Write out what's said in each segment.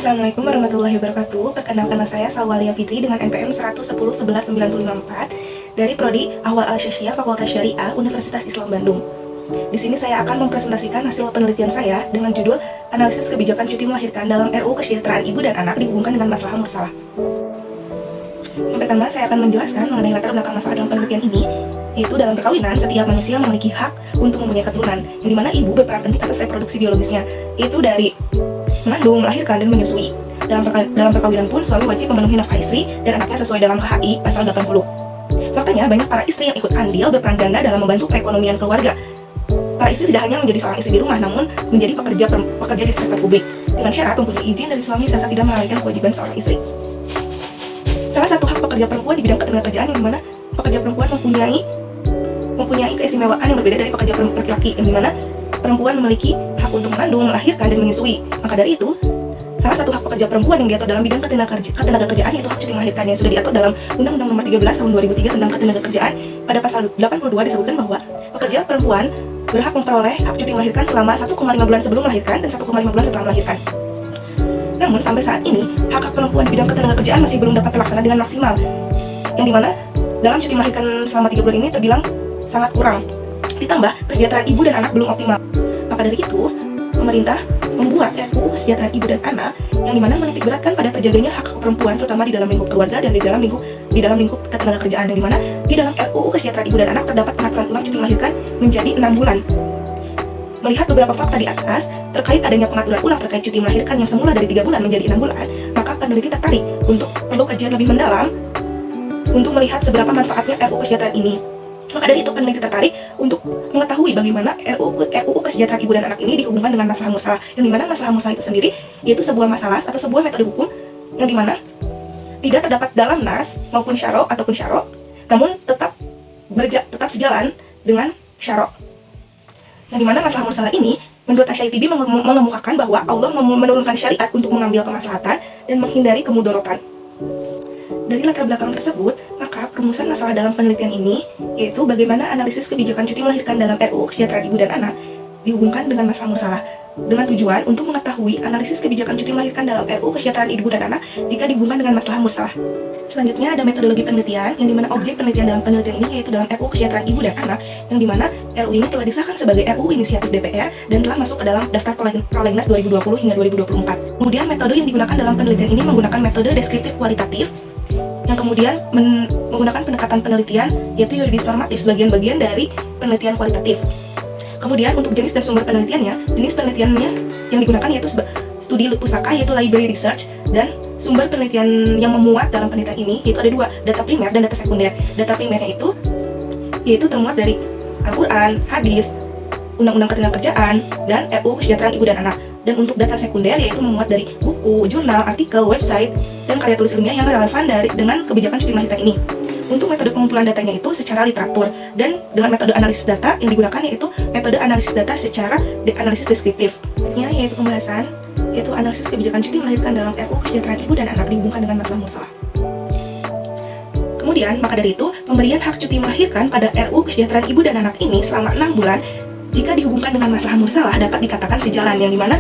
Assalamualaikum warahmatullahi wabarakatuh. Perkenalkan saya Salwalia Fitri dengan NPM 110119554 dari Prodi Ahwal Al-Syasyiyah Fakultas Syariah Universitas Islam Bandung. Di sini saya akan mempresentasikan hasil penelitian saya dengan judul Analisis Kebijakan Cuti Melahirkan dalam RUU Kesejahteraan Ibu dan Anak dihubungkan dengan masalah mursalah. Yang pertama, saya akan menjelaskan mengenai latar belakang masalah dalam penelitian ini, yaitu dalam perkawinan, setiap manusia memiliki hak untuk mempunyai keturunan, yang dimana ibu berperan penting atas reproduksi biologisnya, yaitu dari mengandung, melahirkan, dan menyusui. Dalam perkawinan pun, suami wajib memenuhi nafkah istri dan anaknya sesuai dalam KHI pasal 80. Faktanya, banyak para istri yang ikut andil berperan ganda dalam membantu perekonomian keluarga. Para istri tidak hanya menjadi seorang istri di rumah, namun menjadi pekerja di sektor publik, dengan syarat mempunyai izin dari suami serta tidak melalaikan kewajiban seorang istri. Salah satu hak pekerja perempuan di bidang ketenagakerjaan yang dimana pekerja perempuan mempunyai keistimewaan yang berbeda dari pekerja laki-laki, yang dimana perempuan memiliki hak untuk mengandung, melahirkan, dan menyusui. Maka dari itu, salah satu hak pekerja perempuan yang diatur dalam bidang ketenagakerjaan yaitu hak cuti melahirkan yang sudah diatur dalam Undang-Undang Nomor 13 Tahun 2003 tentang ketenagakerjaan. Pada pasal 82 disebutkan bahwa pekerja perempuan berhak memperoleh hak cuti melahirkan selama 1,5 bulan sebelum melahirkan dan 1,5 bulan setelah melahirkan. Namun sampai saat ini, hak perempuan di bidang ketenagakerjaan masih belum dapat terlaksana dengan maksimal, yang dimana dalam cuti melahirkan selama 3 bulan ini terbilang sangat kurang. Ditambah, kesejahteraan ibu dan anak belum optimal. Maka dari itu, pemerintah membuat RUU Kesejahteraan Ibu dan Anak yang dimana menitik beratkan pada terjaganya hak perempuan, terutama di dalam lingkup keluarga dan di dalam lingkup ketenagakerjaan, yang dimana di dalam RUU Kesejahteraan Ibu dan Anak terdapat pengaturan ulang cuti melahirkan menjadi 6 bulan. Melihat beberapa fakta di atas terkait adanya pengaturan ulang terkait cuti melahirkan yang semula dari 3 bulan menjadi 6 bulan, maka peneliti tertarik untuk perlu kajian lebih mendalam untuk melihat seberapa manfaatnya RUU Kesejahteraan ini. Maka dari itu peneliti tertarik untuk mengetahui bagaimana RUU Kesejahteraan Ibu dan Anak ini dihubungkan dengan masalah mursalah, yang dimana masalah mursalah itu sendiri yaitu sebuah masalah atau sebuah metode hukum yang dimana tidak terdapat dalam nas maupun syaro, namun tetap sejalan dengan syaro. Yang dimana masalah mursalah ini menurut Asy-Syaitibi mengemukakan bahwa Allah menurunkan syariat untuk mengambil kemaslahatan dan menghindari kemudorotan. Dari latar belakang tersebut, maka perumusan masalah dalam penelitian ini yaitu bagaimana analisis kebijakan cuti melahirkan dalam RUU Kesejahteraan Ibu dan Anak dihubungkan dengan masalah mursalah, dengan tujuan untuk mengetahui analisis kebijakan cuti melahirkan dalam RUU Kesejahteraan Ibu dan Anak jika dihubungkan dengan masalah mursalah. Selanjutnya ada metodologi penelitian, yang dimana objek penelitian dalam penelitian ini yaitu dalam RUU Kesejahteraan Ibu dan Anak, yang dimana RUU ini telah disahkan sebagai RUU inisiatif DPR dan telah masuk ke dalam daftar prolegnas 2020 hingga 2024. Kemudian metode yang digunakan dalam penelitian ini menggunakan metode deskriptif kualitatif, yang kemudian menggunakan pendekatan penelitian yaitu yuridis normatif sebagian bagian dari penelitian kualitatif. Kemudian untuk jenis dan sumber penelitiannya, jenis penelitiannya yang digunakan yaitu studi pustaka yaitu library research, dan sumber penelitian yang memuat dalam penelitian ini yaitu ada 2, data primer dan data sekunder. Data primernya yaitu termuat dari Al-Quran, hadis, Undang-Undang Ketenagakerjaan, dan RUU Kesejahteraan Ibu dan Anak. Dan untuk data sekunder yaitu memuat dari buku, jurnal, artikel, website, dan karya tulis ilmiah yang relevan dengan kebijakan cuti melahirkan ini. Untuk metode pengumpulan datanya itu secara literatur, dan dengan metode analisis data yang digunakan yaitu metode analisis data secara analisis deskriptif. Yaitu pembahasan yaitu analisis kebijakan cuti melahirkan dalam RUU Kesejahteraan Ibu dan Anak dihubungkan dengan masalah mursalah. Kemudian, maka dari itu, pemberian hak cuti melahirkan pada RUU Kesejahteraan Ibu dan Anak ini selama 6 bulan jika dihubungkan dengan masalah mursalah dapat dikatakan sejalan, yang dimana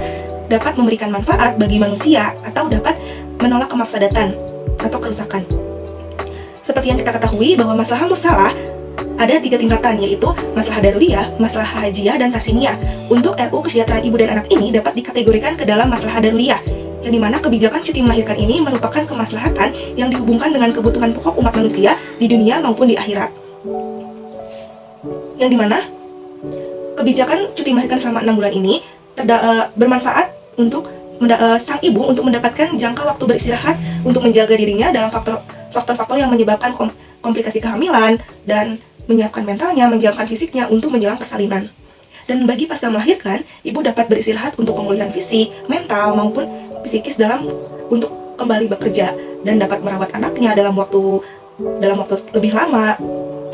dapat memberikan manfaat bagi manusia atau dapat menolak kemafsadatan atau kerusakan. Seperti yang kita ketahui bahwa masalah mursalah ada 3 tingkatan, yaitu masalah daruriyah, masalah hajiyah, dan tasiniyah. Untuk RUU Kesejahteraan Ibu dan Anak ini dapat dikategorikan ke dalam masalah daruriyah, yang dimana kebijakan cuti melahirkan ini merupakan kemaslahatan yang dihubungkan dengan kebutuhan pokok umat manusia di dunia maupun di akhirat. Yang dimana kebijakan cuti melahirkan selama 6 bulan ini bermanfaat untuk sang ibu untuk mendapatkan jangka waktu beristirahat untuk menjaga dirinya dalam faktor-faktor yang menyebabkan komplikasi kehamilan, dan menyiapkan mentalnya, menyiapkan fisiknya untuk menjelang persalinan. Dan bagi pasca melahirkan, ibu dapat beristirahat untuk pemulihan fisik, mental, maupun psikis untuk kembali bekerja, dan dapat merawat anaknya dalam waktu lebih lama.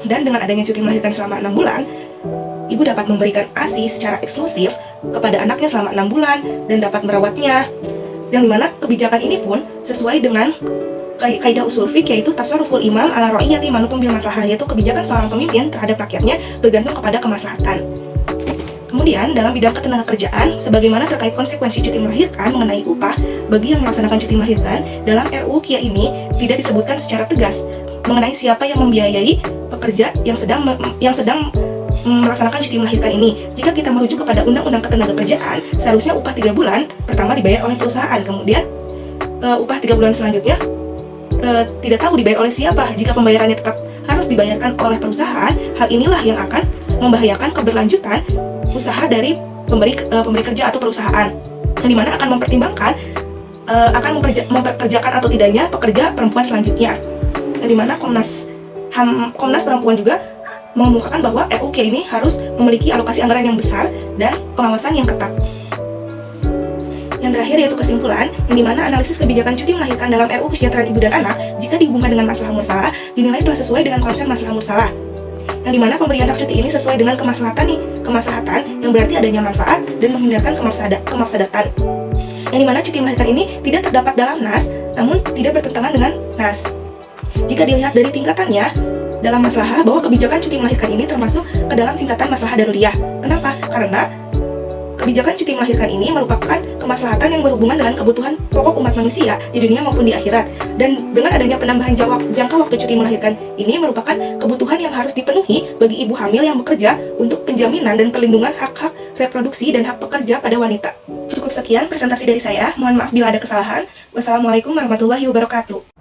Dan dengan adanya cuti melahirkan selama 6 bulan, ibu dapat memberikan ASI secara eksklusif kepada anaknya selama 6 bulan dan dapat merawatnya. Yang dimana kebijakan ini pun sesuai dengan kaidah usul fiqh yaitu tasarruful imam ala ra'iyati manutum bil maslahah, yaitu kebijakan seorang pemimpin terhadap rakyatnya bergantung kepada kemaslahatan. Kemudian, dalam bidang ketenagakerjaan, sebagaimana terkait konsekuensi cuti melahirkan mengenai upah bagi yang melaksanakan cuti melahirkan, dalam RUU KIA ini tidak disebutkan secara tegas mengenai siapa yang membiayai pekerja yang sedang melaksanakan cuti melahirkan ini. Jika kita merujuk kepada Undang-Undang Ketenagakerjaan, seharusnya upah 3 bulan pertama dibayar oleh perusahaan, kemudian upah 3 bulan selanjutnya tidak tahu dibayar oleh siapa. Jika pembayarannya tetap harus dibayarkan oleh perusahaan, hal inilah yang akan membahayakan keberlanjutan usaha dari pemberi kerja atau perusahaan, yang dimana akan mempertimbangkan akan memperkerjakan atau tidaknya pekerja perempuan selanjutnya, yang dimana Komnas Perempuan juga mengemukakan bahwa RUU KIA ini harus memiliki alokasi anggaran yang besar dan pengawasan yang ketat. Yang terakhir yaitu kesimpulan, yang dimana analisis kebijakan cuti melahirkan dalam RUU Kesejahteraan Ibu dan Anak jika dihubungkan dengan masalah mursalah dinilai telah sesuai dengan konsep masalah mursalah, yang dimana pemberian hak cuti ini sesuai dengan kemaslahatan yang berarti adanya manfaat dan menghindarkan kemafsadatan, yang dimana cuti melahirkan ini tidak terdapat dalam NAS namun tidak bertentangan dengan NAS. Jika dilihat dari tingkatannya dalam maslahah, bahwa kebijakan cuti melahirkan ini termasuk ke dalam tingkatan maslahah daruriyah. Kenapa? Karena kebijakan cuti melahirkan ini merupakan kemaslahatan yang berhubungan dengan kebutuhan pokok umat manusia di dunia maupun di akhirat. Dan dengan adanya penambahan jangka waktu cuti melahirkan ini merupakan kebutuhan yang harus dipenuhi bagi ibu hamil yang bekerja untuk penjaminan dan perlindungan hak-hak reproduksi dan hak pekerja pada wanita. Cukup sekian presentasi dari saya. Mohon maaf bila ada kesalahan. Wassalamualaikum warahmatullahi wabarakatuh.